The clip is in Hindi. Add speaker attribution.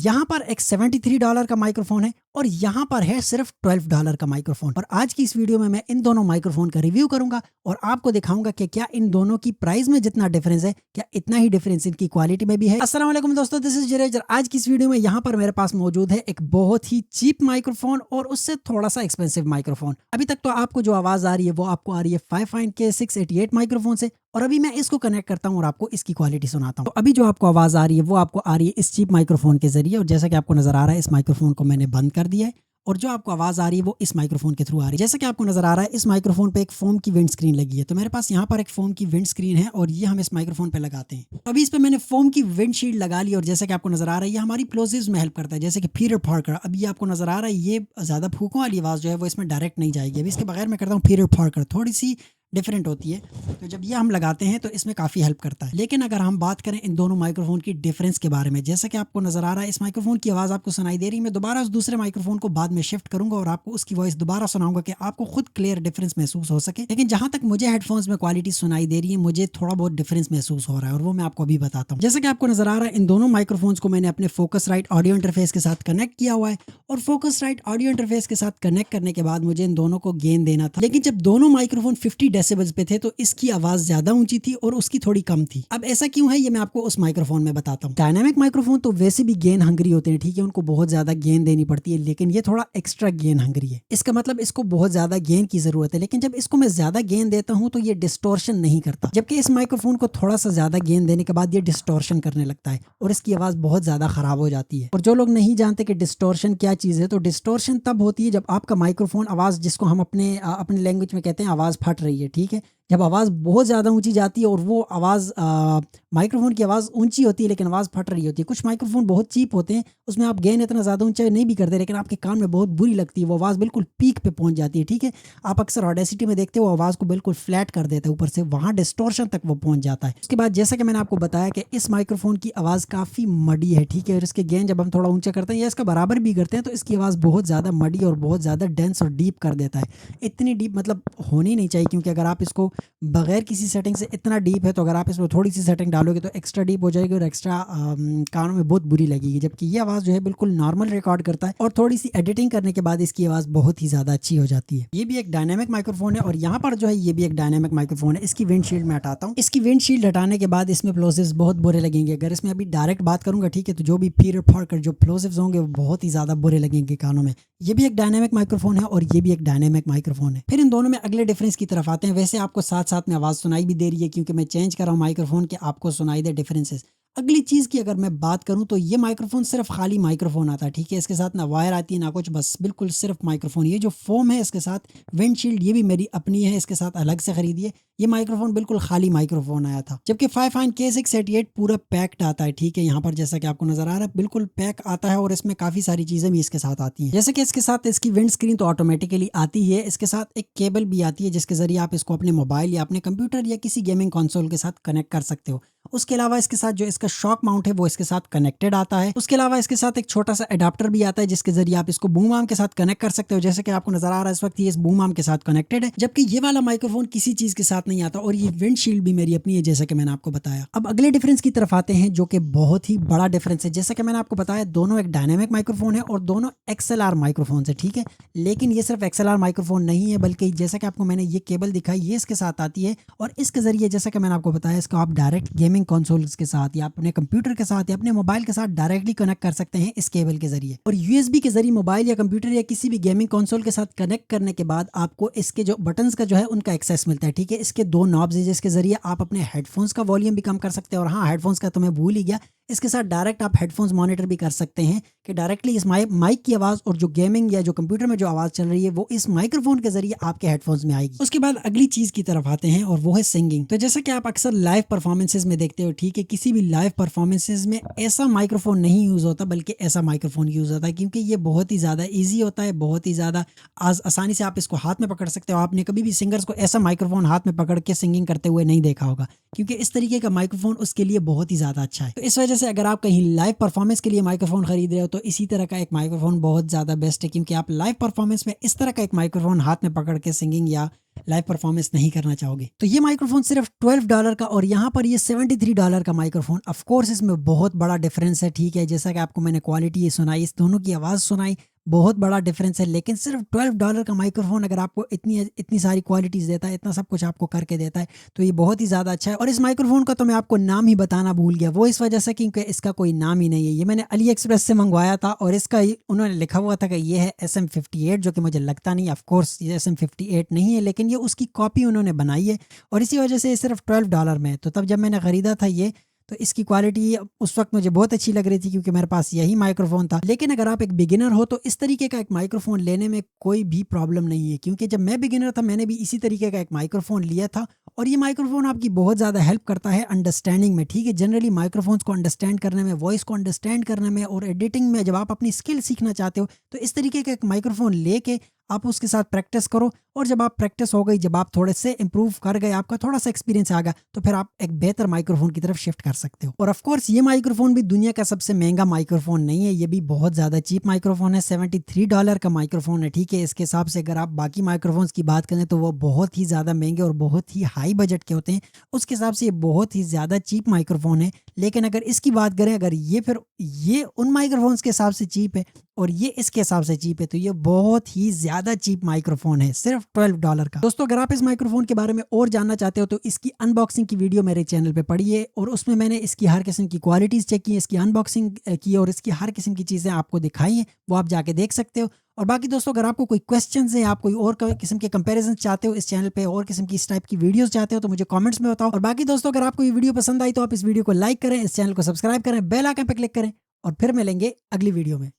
Speaker 1: यहाँ पर एक $73 का माइक्रोफोन है और यहाँ पर है सिर्फ $12 का माइक्रोफोन। और आज की इस वीडियो में मैं इन दोनों माइक्रोफोन का रिव्यू करूंगा और आपको दिखाऊंगा कि क्या इन दोनों की प्राइस में जितना डिफरेंस है क्या इतना ही डिफरेंस इनकी क्वालिटी में भी है। अस्सलाम वालेकुम दोस्तों, दिस इज जरेज। आज की इस वीडियो में यहाँ पर मेरे पास मौजूद है एक बहुत ही चीप माइक्रोफोन और उससे थोड़ा सा एक्सपेंसिव माइक्रोफोन। अभी तक तो आपको जो आवाज आ रही है वो आपको आ रही है 5.688 माइक्रोफोन से, और अभी मैं इसको कनेक्ट करता हूँ और आपको इसकी क्वालिटी सुनाता हूँ। तो अभी जो आपको आवाज आ रही है वो आपको आ रही है इस चीप माइक्रोफोन के जरिए, और जैसा कि आपको नजर आ रहा है इस माइक्रोफोन को मैंने बंद कर दिया है और जो आपको आवाज आ रही है वो इस माइक्रोफोन के थ्रू आ रही है। जैसा कि आपको नजर आ रहा है इस माइक्रोफोन पे एक फोम की विंड स्क्रीन लगी है, तो मेरे पास यहाँ पर एक फोम की विंड स्क्रीन है और ये हम इस माइक्रोफोन पे लगाते हैं। तो अभी इस पे मैंने फोम की विंड शील्ड लगा ली और जैसा कि आपको नजर आ रहा है ये हमारी प्लोजिव्स में हेल्प करता है, जैसे कि पीटर पार्कर। अब ये आपको नजर आ रहा है ये ज्यादा फूकों वाली आवाज जो है वो इसमें डायरेक्ट नहीं जाएगी। अभी इसके बगैर मैं करता हूँ पीटर पार्कर, थोड़ी सी डिफरेंट होती है। तो जब ये हम लगाते हैं तो इसमें काफ़ी हेल्प करता है। लेकिन अगर हम बात करें इन दोनों माइक्रोफोन की डिफरेंस के बारे में, जैसा कि आपको नजर आ रहा है इस माइक्रोफोन की आवाज़ आपको सुनाई दे रही है। मैं दोबारा उस दूसरे माइक्रोफोन को बाद में शिफ्ट करूंगा और आपको उसकी वॉइस दोबारा सुनाऊंगा कि आपको खुद क्लियर डिफरेंस महसूस हो सके। लेकिन जहां तक मुझे हेडफोन्स में क्वालिटी सुनाई दे रही है मुझे थोड़ा बहुत डिफरेंस महसूस हो रहा है और वो मैं आपको अभी बताता हूँ। जैसा कि आपको नजर आ रहा है इन दोनों माइक्रोफोन्स को मैंने अपने फोकसराइट ऑडियो इंटरफेस के साथ कनेक्ट किया हुआ है और फोकसराइट ऑडियो इंटरफेस के साथ कनेक्ट करने के बाद मुझे इन दोनों को गेन देना था। लेकिन जब दोनों माइक्रोफोन 50 डेसिबल्स पे थे तो इसकी आवाज ज्यादा ऊंची थी और उसकी थोड़ी कम थी। अब ऐसा क्यों है ये मैं आपको उस माइक्रोफोन में बताता हूँ। डायनामिक माइक्रोफोन तो वैसे भी गेन हंगरी होते हैं, ठीक है, उनको बहुत ज्यादा गेन देनी पड़ती है, लेकिन ये थोड़ा एक्स्ट्रा गेन हंगरी है। इसका मतलब इसको बहुत ज्यादा गेन की जरूरत है, लेकिन जब इसको मैं ज्यादा गेन देता हूँ तो ये डिस्टोर्शन नहीं करता, जबकि इस माइक्रोफोन को थोड़ा सा ज्यादा गेन देने के बाद ये डिस्टोर्शन करने लगता है और इसकी आवाज बहुत ज्यादा खराब हो जाती है। और जो लोग नहीं जानते कि डिस्टोर्शन क्या चीज है, तो डिस्टोर्शन तब होती है जब आपका माइक्रोफोन आवाज, जिसको हम अपने लैंग्वेज में कहते हैं आवाज फट रही है, ठीक है, जब आवाज़ बहुत ज़्यादा ऊंची जाती है और वो आवाज़ माइक्रोफोन की आवाज़ ऊंची होती है लेकिन आवाज़ फट रही होती है। कुछ माइक्रोफोन बहुत चीप होते हैं, उसमें आप गेन इतना ज़्यादा ऊंचा नहीं भी करते लेकिन आपके कान में बहुत बुरी लगती है, वो आवाज़ बिल्कुल पीक पे पहुंच जाती है, ठीक है। आप अक्सर ऑडेसिटी में देखते हो आवाज़ को बिल्कुल फ्लैट कर देता है ऊपर से, वहाँ डिस्टोर्शन तक वो पहुंच जाता है। उसके बाद जैसा कि मैंने आपको बताया कि इस माइक्रोफोन की आवाज़ काफ़ी मडी है, ठीक है, और इसके गेन जब हम थोड़ा ऊंचा करते हैं या इसका बराबर भी करते हैं तो इसकी आवाज़ बहुत ज़्यादा मडी और बहुत ज़्यादा डेंस और डीप कर देता है। इतनी डीप मतलब होनी नहीं चाहिए, क्योंकि अगर आप इसको बगैर किसी सेटिंग से, इतना डीप है तो अगर आप इसमें थोड़ी सी सेटिंग डालोगे तो एक्स्ट्रा डीप हो जाएगी और एक्स्ट्रा कानों में बहुत बुरी लगेगी। जबकि ये आवाज़ जो है बिल्कुल नॉर्मल रिकॉर्ड करता है और थोड़ी सी एडिटिंग करने के बाद इसकी आवाज़ बहुत ही ज़्यादा अच्छी हो जाती है। ये भी एक डायनामिक माइक्रोफोन है और यहाँ पर जो है ये भी एक डायनामिक माइक्रोफोन है। इसकी विंडशील्ड में हटाता हूँ। इसकी विंडशील्ड हटाने के बाद इसमें प्लोजिव्स बहुत बुरे लगेंगे। अगर इसमें अभी डायरेक्ट बात करूंगा, ठीक है, तो जो भी पीटर पार्कर जो प्लोजिव्स होंगे वो बहुत ही ज़्यादा बुरे लगेंगे कानों में। ये भी एक डायनामिक माइक्रोफोन है और ये भी एक डायनामिक माइक्रोफोन है। फिर इन दोनों में अगले डिफरेंस की तरफ आते हैं। वैसे आपको साथ साथ में आवाज़ सुनाई भी दे रही है क्योंकि मैं चेंज कर रहा हूँ माइक्रोफोन के, आपको सुनाई दे डिफरेंसेस। अगली चीज़ की अगर मैं बात करूं तो ये माइक्रोफोन सिर्फ खाली माइक्रोफोन आता है, ठीक है, इसके साथ ना वायर आती है ना कुछ, बस बिल्कुल सिर्फ माइक्रोफोन। ये जो फोम है इसके साथ विंडशील्ड ये भी मेरी अपनी है, इसके साथ अलग से खरीदी है। ये माइक्रोफोन बिल्कुल खाली माइक्रोफोन आया था, जबकि 5.K688 पूरा पैक्ड आता है, ठीक है। यहाँ पर जैसा कि आपको नजर आ रहा है बिल्कुल पैक आता है और इसमें काफी सारी चीजें भी इसके साथ आती हैं, जैसे कि इसके साथ इसकी विंड स्क्रीन तो ऑटोमेटिकली आती है, इसके साथ एक केबल भी आती है जिसके जरिए आप इसको अपने मोबाइल या अपने कंप्यूटर या किसी गेमिंग कंसोल के साथ कनेक्ट कर सकते हो। उसके अलावा इसके साथ जो इसका शॉक माउंट है वो इसके साथ कनेक्टेड आता है। उसके अलावा इसके साथ एक छोटा सा एडाप्टर भी आता है जिसके जरिए आप इसको बूम आर्म के साथ कनेक्ट कर सकते हो, जैसे कि आपको नजर आ रहा है इस वक्त ये इस बूम आर्म के साथ कनेक्टेड है। जबकि ये वाला माइक्रोफोन किसी चीज के साथ नहीं आता और ये विंडशील्ड भी मेरी अपनी है, जैसा कि मैंने आपको बताया। अब अगले डिफरेंस की तरफ आते हैं जो कि बहुत ही बड़ा डिफरेंस है। जैसा कि मैंने आपको बताया दोनों एक डायनेमिक माइक्रोफोन है और दोनों XLR माइक्रोफोन है, ठीक है। लेकिन ये सिर्फ XLR माइक्रोफोन नहीं है, बल्कि जैसा कि आपको मैंने ये केबल दिखाई ये इसके साथ आती है और इसके जरिए जैसा कि मैंने आपको बताया इसको आप डायरेक्ट गेमिंग कंसोल के साथ या अपने कंप्यूटर के साथ या अपने मोबाइल के साथ डायरेक्टली कनेक्ट कर सकते हैं इस केबल के जरिए। और USB के जरिए मोबाइल या कंप्यूटर या किसी भी गेमिंग कंसोल के साथ कनेक्ट करने के बाद आपको इसके जो बटन्स का जो है उनका एक्सेस मिलता है, ठीक है। इसके दो नॉब्स हैं जिसके जरिए आप अपने हेडफोन्स का वॉल्यूम भी कम कर सकते हैं, और हाँ, हेडफोन्स का तो मैं भूल ही गया, इसके साथ डायरेक्ट आप हेडफोन्स मॉनिटर भी कर सकते हैं कि डायरेक्टली इस माइक की आवाज़ और जो गेमिंग या जो कंप्यूटर में जो आवाज़ चल रही है वो इस माइक्रोफोन के जरिए आपके हेडफोन्स में आएगी। उसके बाद अगली चीज़ की तरफ आते हैं और वो है सिंगिंग। तो जैसा कि आप अक्सर लाइव परफॉर्मेंसेज में देखते हो, ठीक है, किसी भी लाइव परफॉर्मेंसेज में ऐसा माइक्रोफोन नहीं यूज़ होता बल्कि ऐसा माइक्रोफोन यूज़ होता है, क्योंकि ये बहुत ही ज़्यादा ईजी होता है, बहुत ही ज़्यादा आसानी से आप इसको हाथ में पकड़ सकते हो। आपने कभी भी सिंगर्स को ऐसा माइक्रोफोन हाथ में पकड़ के सिंगिंग करते हुए नहीं देखा होगा, क्योंकि इस तरीके का माइक्रोफोन उसके लिए बहुत ही ज़्यादा अच्छा है। तो इस वजह वजह से अगर आप कहीं लाइव परफॉर्मेंस के लिए माइक्रोफोन खरीद रहे हो तो इसी तरह का एक माइक्रोफोन बहुत ज़्यादा बेस्ट है, क्योंकि आप लाइव परफॉर्मेंस में इस तरह का एक माइक्रोफोन हाथ में पकड़ के सिंगिंग या लाइव परफॉर्मेंस नहीं करना चाहोगे। तो ये माइक्रोफोन सिर्फ $12 का और यहाँ पर ये $73 का माइक्रोफोन। ऑफ कोर्स इसमें बहुत बड़ा डिफरेंस है, ठीक है, जैसा कि आपको मैंने क्वालिटी ये सुनाई, इस दोनों की आवाज़ सुनाई, बहुत बड़ा डिफरेंस है। लेकिन सिर्फ $12 का माइक्रोफोन अगर आपको इतनी इतनी सारी क्वालिटीज़ देता है, इतना सब कुछ आपको करके देता है, तो ये बहुत ही ज़्यादा अच्छा है। और इस माइक्रोफोन का तो मैं आपको नाम ही बताना भूल गया, वो इस वजह से क्योंकि इसका कोई नाम ही नहीं है। ये मैंने अली एक्सप्रेस से मंगवाया था और इसका उन्होंने लिखा हुआ था कि ये है SM58, जो कि मुझे लगता नहीं, ऑफकोर्स ये SM58 नहीं है, लेकिन ये उसकी कॉपी उन्होंने बनाई है और इसी वजह से ये सिर्फ $12 में है। तो तब जब मैंने ख़रीदा था ये, तो इसकी क्वालिटी उस वक्त मुझे बहुत अच्छी लग रही थी क्योंकि मेरे पास यही माइक्रोफोन था। लेकिन अगर आप एक बिगिनर हो तो इस तरीके का एक माइक्रोफोन लेने में कोई भी प्रॉब्लम नहीं है, क्योंकि जब मैं बिगिनर था मैंने भी इसी तरीके का एक माइक्रोफोन लिया था और ये माइक्रोफोन आपकी बहुत ज़्यादा हेल्प करता है अंडरस्टैंडिंग में, ठीक है। जनरली माइक्रोफोन्स को अंडरस्टैंड करने में, वॉइस को अंडरस्टैंड करने में और एडिटिंग में जब आप अपनी स्किल सीखना चाहते हो तो इस तरीके का एक माइक्रोफोन लेके आप उसके साथ प्रैक्टिस करो। और जब आप प्रैक्टिस हो गई, जब आप थोड़े से इंप्रूव कर गए, आपका थोड़ा सा एक्सपीरियंस आ गया, तो फिर आप एक बेहतर माइक्रोफोन की तरफ शिफ्ट कर सकते हो। और ऑफ कोर्स ये माइक्रोफोन भी दुनिया का सबसे महंगा माइक्रोफोन नहीं है, ये भी बहुत ज़्यादा चीप माइक्रोफोन है। $73 का माइक्रोफोन है, ठीक है। इसके हिसाब से अगर आप बाकी माइक्रोफोन्स की बात करें तो वो बहुत ही ज़्यादा महंगे और बहुत ही हाई बजट के होते हैं, उसके हिसाब से ये बहुत ही ज़्यादा चीप माइक्रोफोन है। लेकिन अगर इसकी बात करें, अगर ये उन माइक्रोफोन्स के हिसाब से चीप है और ये इसके हिसाब से चीप है, तो ये बहुत ही ज़्यादा चीप माइक्रोफोन है, सिर्फ $12 का। दोस्तों अगर आप इस माइक्रोफोन के बारे में और जानना चाहते हो तो इसकी अनबॉक्सिंग की वीडियो मेरे चैनल पे पड़ी है और उसमें मैंने इसकी हर किस्म की क्वालिटीज़ चेक की है, इसकी अनबॉक्सिंग की और इसकी हर किस्म की चीज़ें आपको दिखाई हैं, वो आप जाके देख सकते हो। और बाकी दोस्तों अगर आपको कोई क्वेश्चन है, आप कोई और किस्म के कंपैरिजन चाहते हो इस चैनल पे, और किस्म की इस टाइप की वीडियोस चाहते हो, तो मुझे कमेंट्स में बताओ। और बाकी दोस्तों अगर आपको ये वीडियो पसंद आई तो आप इस वीडियो को लाइक करें, इस चैनल को सब्सक्राइब करें, बेल आइकन पे क्लिक करें और फिर मिलेंगे अगली वीडियो में।